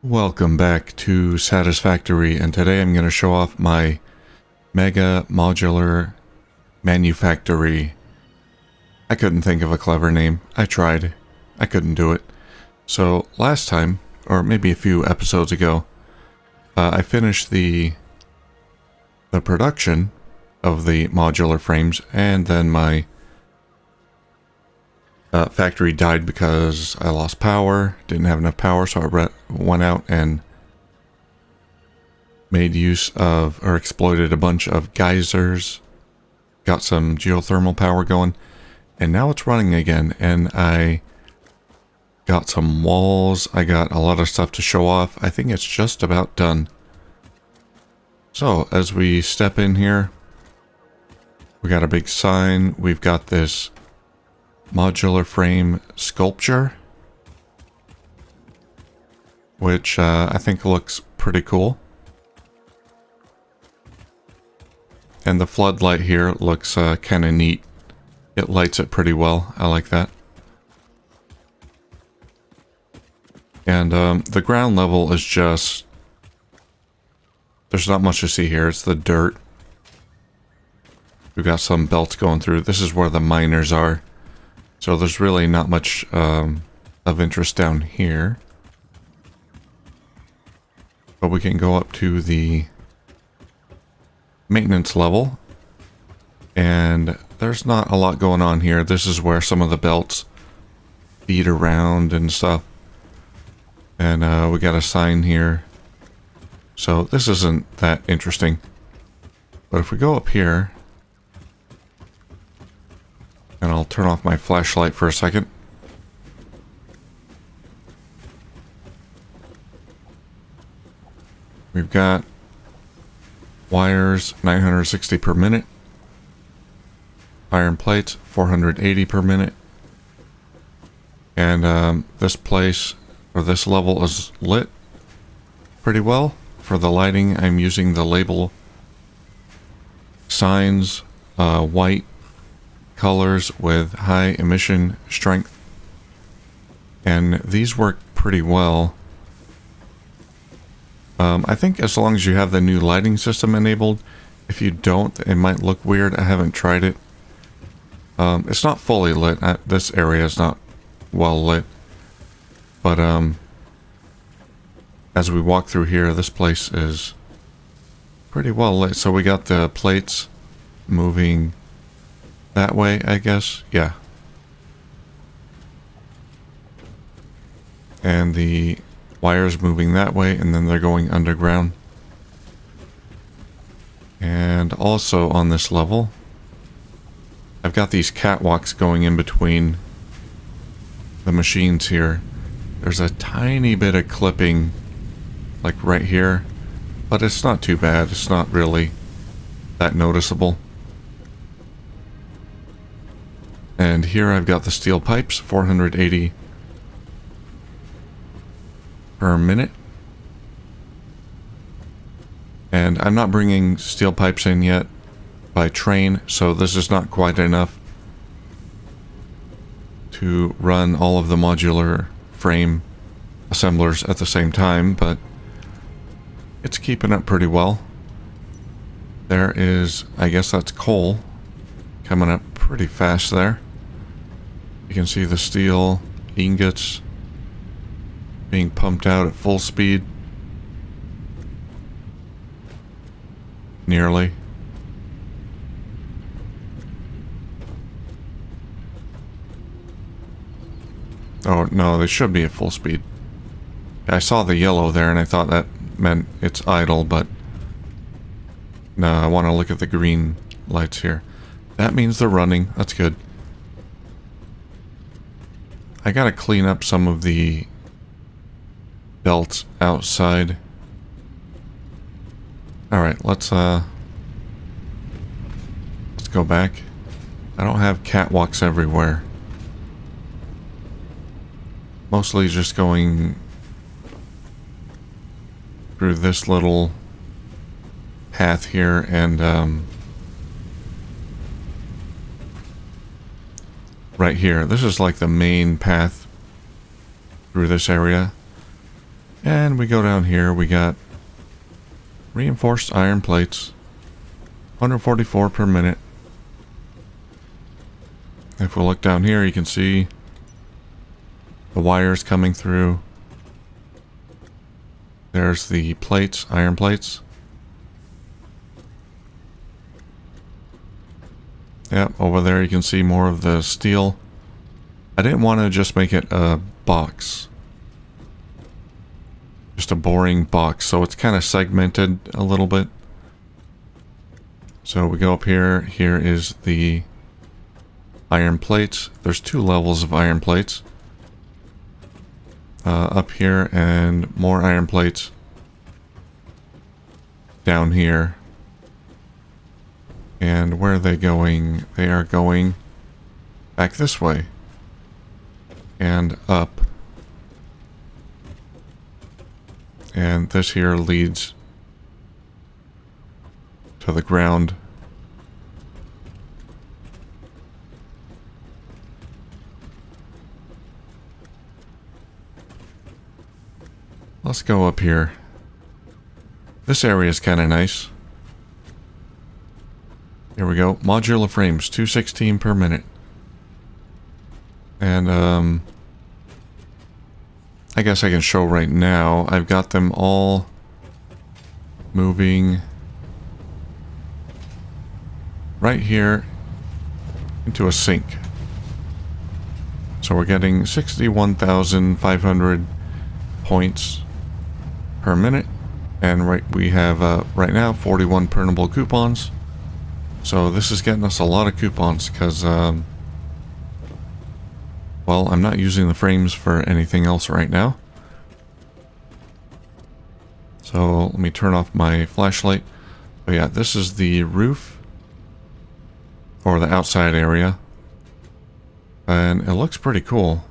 Welcome back to Satisfactory, and today I'm going to show off my Mega Modular Manufactory. I couldn't think of a clever name. I tried. I couldn't do it. So last time, or maybe a few episodes ago, I finished the production of the modular frames, and then my factory died because I lost power, didn't have enough power, so I went out and made use of, or exploited a bunch of geysers, got some geothermal power going, and now it's running again, and I got some walls, I got a lot of stuff to show off. I think it's just about done. So, as we step in here, we got a big sign, we've got this modular frame sculpture, which I think looks pretty cool. And the floodlight here looks kind of neat. It lights it pretty well. I like that. And the ground level is just... there's not much to see here. It's the dirt. We've got some belts going through. This is where the miners are. So there's really not much of interest down here. But we can go up to the maintenance level. And there's not a lot going on here. This is where some of the belts feed around and stuff. And we got a sign here. So this isn't that interesting. But if we go up here... and I'll turn off my flashlight for a second. We've got wires 960 per minute. Iron plates 480 per minute. And this place, or this level, is lit pretty well. For the lighting, I'm using the label signs, white colors with high emission strength, and these work pretty well. I think as long as you have the new lighting system enabled. If you don't, it might look weird. I haven't tried it. It's not fully lit. This area is not well lit, but as we walk through here, this place is pretty well lit. So we got the plates moving that way, I guess. Yeah. And the wires moving that way, and then they're going underground. And also on this level, I've got these catwalks going in between the machines here. There's a tiny bit of clipping, like right here, but it's not too bad. It's not really that noticeable. And here I've got the steel pipes, 480 per minute. And I'm not bringing steel pipes in yet by train, so this is not quite enough to run all of the modular frame assemblers at the same time, but it's keeping up pretty well. There is, I guess that's coal coming up pretty fast there. You can see the steel ingots being pumped out at full speed. Nearly. Oh, no, they should be at full speed. I saw the yellow there and I thought that meant it's idle, but no, I want to look at the green lights here. That means they're running. That's good. I gotta clean up some of the belts outside. Alright, let's go back. I don't have catwalks everywhere. Mostly just going through this little path here, and right here. This is like the main path through this area. And we go down here, we got reinforced iron plates, 144 per minute. If we look down here, you can see the wires coming through. There's the plates, iron plates. Yep, over there you can see more of the steel. I didn't want to just make it a box. Just a boring box, so it's kind of segmented a little bit. So we go up here. Here is the iron plates. There's 2 levels of iron plates. Up here, and more iron plates down here. And where are they going? They are going back this way and up. And this here leads to the ground. Let's go up here. This area is kind of nice. Here we go. Modular frames, 216 per minute. And, I guess I can show right now. I've got them all moving right here into a sink. So we're getting 61,500 points per minute. And we have, right now, 41 printable coupons. So this is getting us a lot of coupons because, well, I'm not using the frames for anything else right now. So let me turn off my flashlight. But yeah, this is the roof, or the outside area. And it looks pretty cool.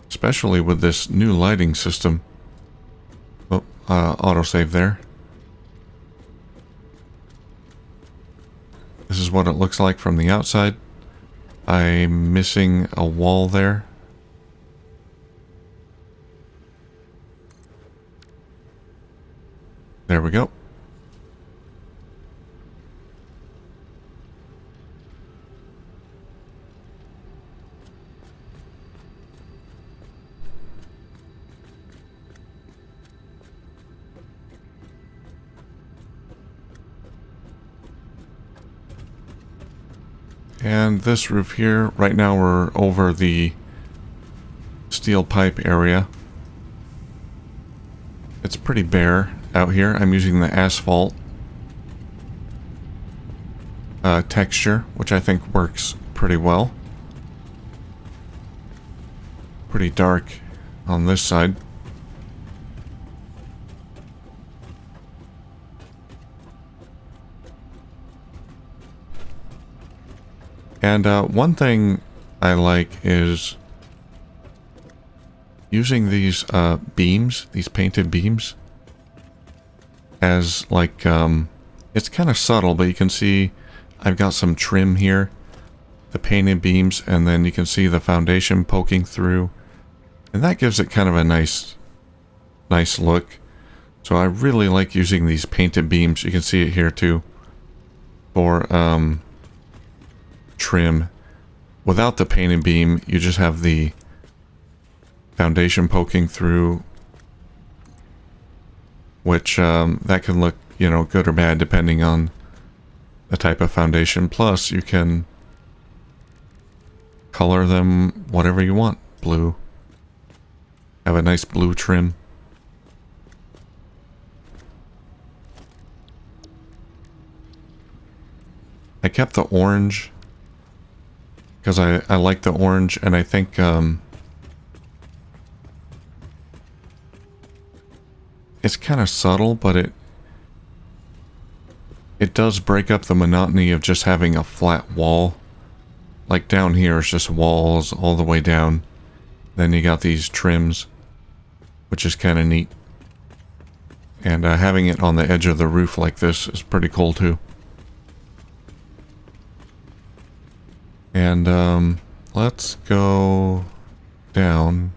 Especially with this new lighting system. Oh, autosave there. This is what it looks like from the outside. I'm missing a wall there. There we go. And this roof here, right now we're over the steel pipe area. It's pretty bare out here. I'm using the asphalt texture, which I think works pretty well. Pretty dark on this side. And one thing I like is using these beams, these painted beams, as like, it's kind of subtle, but you can see I've got some trim here, the painted beams, and then you can see the foundation poking through, and that gives it kind of a nice look. So I really like using these painted beams. You can see it here too, for trim. Without the painted beam, you just have the foundation poking through, which that can look, you know, good or bad depending on the type of foundation. Plus, you can color them whatever you want. Blue. Have a nice blue trim. I kept the orange because I like the orange, and I think it's kind of subtle, but it does break up the monotony of just having a flat wall. Like down here, it's just walls all the way down. Then you got these trims, which is kind of neat. And having it on the edge of the roof like this is pretty cool too. And let's go down.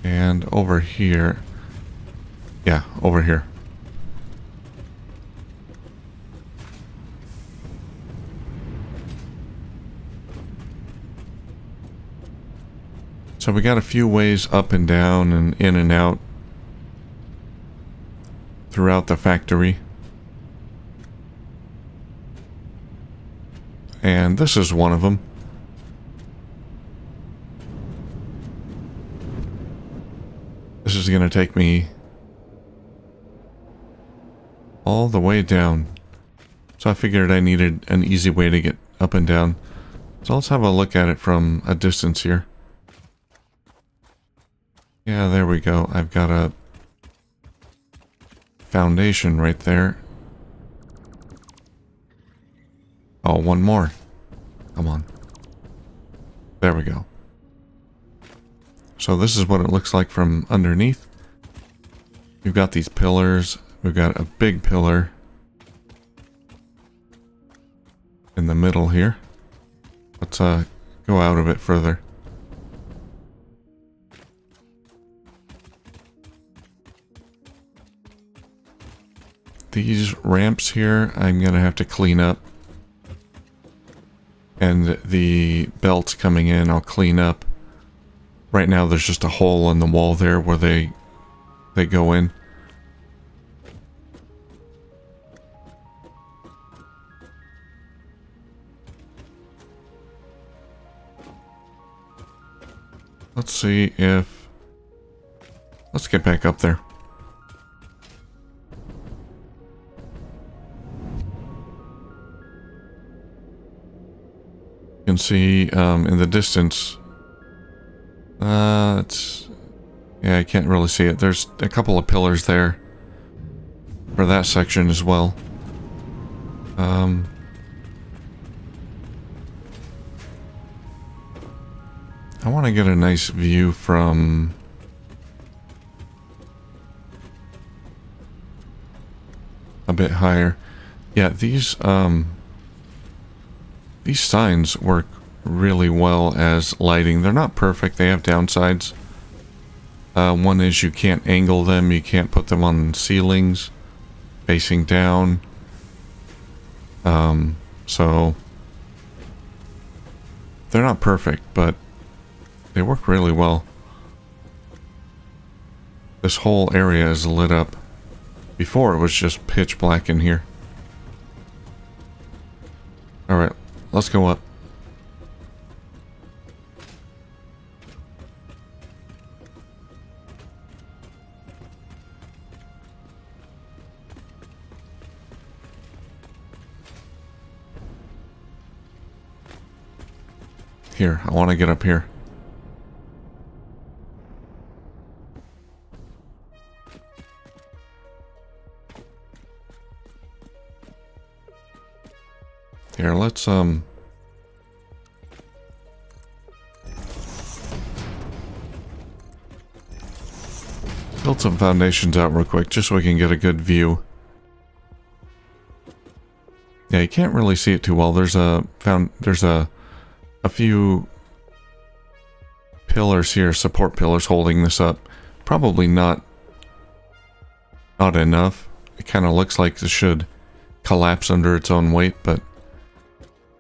And over here. Yeah, over here. So we got a few ways up and down and in and out throughout the factory. And this is one of them. This is going to take me all the way down. So I figured I needed an easy way to get up and down. So let's have a look at it from a distance here. Yeah, there we go. I've got a foundation right there. Oh, one more. Come on. There we go. So this is what it looks like from underneath. We've got these pillars. We've got a big pillar in the middle here. Let's go out a bit further. These ramps here, I'm gonna have to clean up. And the belts coming in, I'll clean up. Right now there's just a hole in the wall there where they go in. Let's see if... Let's get back up there. You can see in the distance... yeah, I can't really see it. There's a couple of pillars there for that section as well. I want to get a nice view from a bit higher. Yeah, these signs work really well as lighting. They're not perfect. They have downsides. One is you can't angle them. You can't put them on ceilings facing down. So they're not perfect, but they work really well. This whole area is lit up. Before it was just pitch black in here. Alright, let's go up. Here, I want to get up here. Here, let's build some foundations out real quick just so we can get a good view. Yeah, you can't really see it too well. There's a few pillars here, support pillars holding this up. Probably not enough. It kind of looks like this should collapse under its own weight, but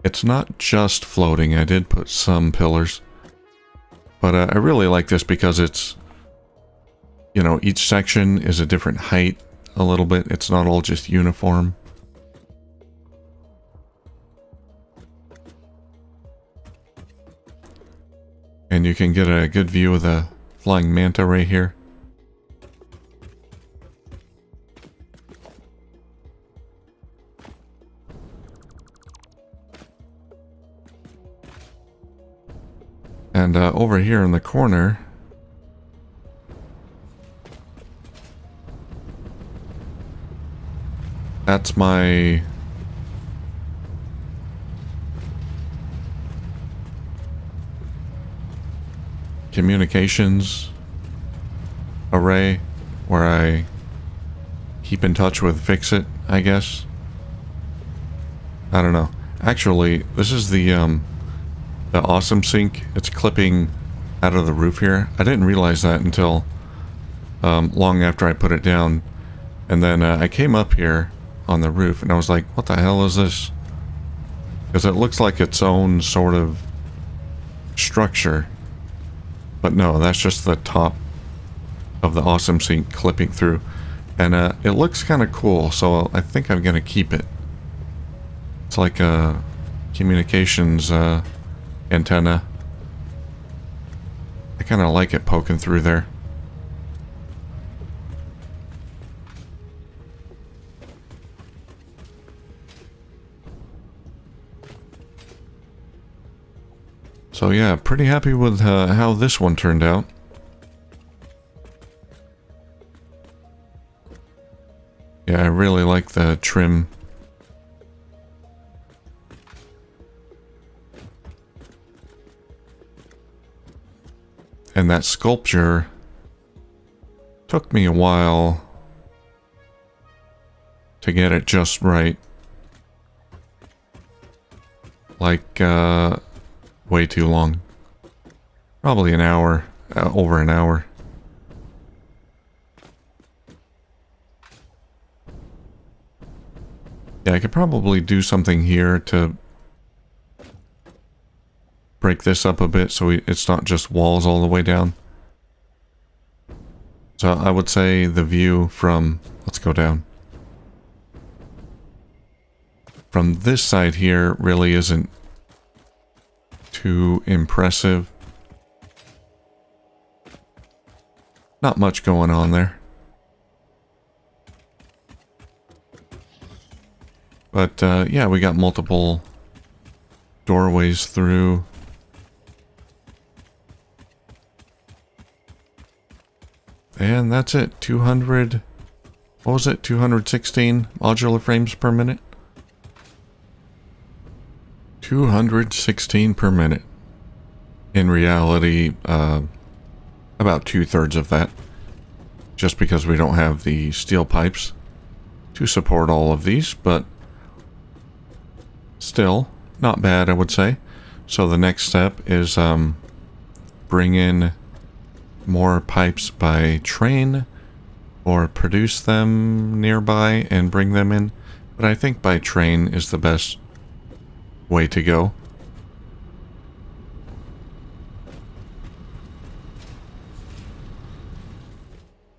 it's not just floating. I did put some pillars. But I really like this because it's, you know, each section is a different height a little bit. It's not all just uniform. And you can get a good view of the flying manta ray here. And over here in the corner, that's my communications array where I keep in touch with Fix-It, I guess. I don't know. Actually, this is the Awesome Sync. It's clipping out of the roof here. I didn't realize that until long after I put it down. And then I came up here on the roof and I was like, what the hell is this? Because it looks like its own sort of structure. But no, that's just the top of the awesome sink clipping through. And it looks kind of cool, so I think I'm going to keep it. It's like a communications antenna. I kind of like it poking through there. So yeah, pretty happy with how this one turned out. Yeah, I really like the trim. And that sculpture took me a while to get it just right. Like, way too long. Probably an hour, over an hour. Yeah, I could probably do something here to break this up a bit so it's not just walls all the way down. So I would say the view from, let's go down. From this side here really isn't too impressive. Not much going on there. But yeah, we got multiple doorways through. And that's it. 200, what was it? 216 modular frames per minute? 216 per minute. In reality, about 2/3 of that. Just because we don't have the steel pipes to support all of these, but still, not bad, I would say. So the next step is bring in more pipes by train or produce them nearby and bring them in. But I think by train is the best way to go.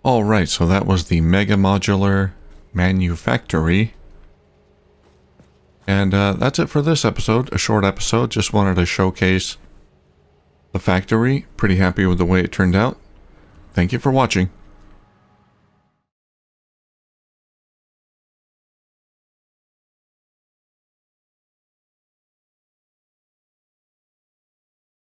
Alright, so that was the Mega Modular Manufactory. And that's it for this episode. A short episode. Just wanted to showcase the factory. Pretty happy with the way it turned out. Thank you for watching.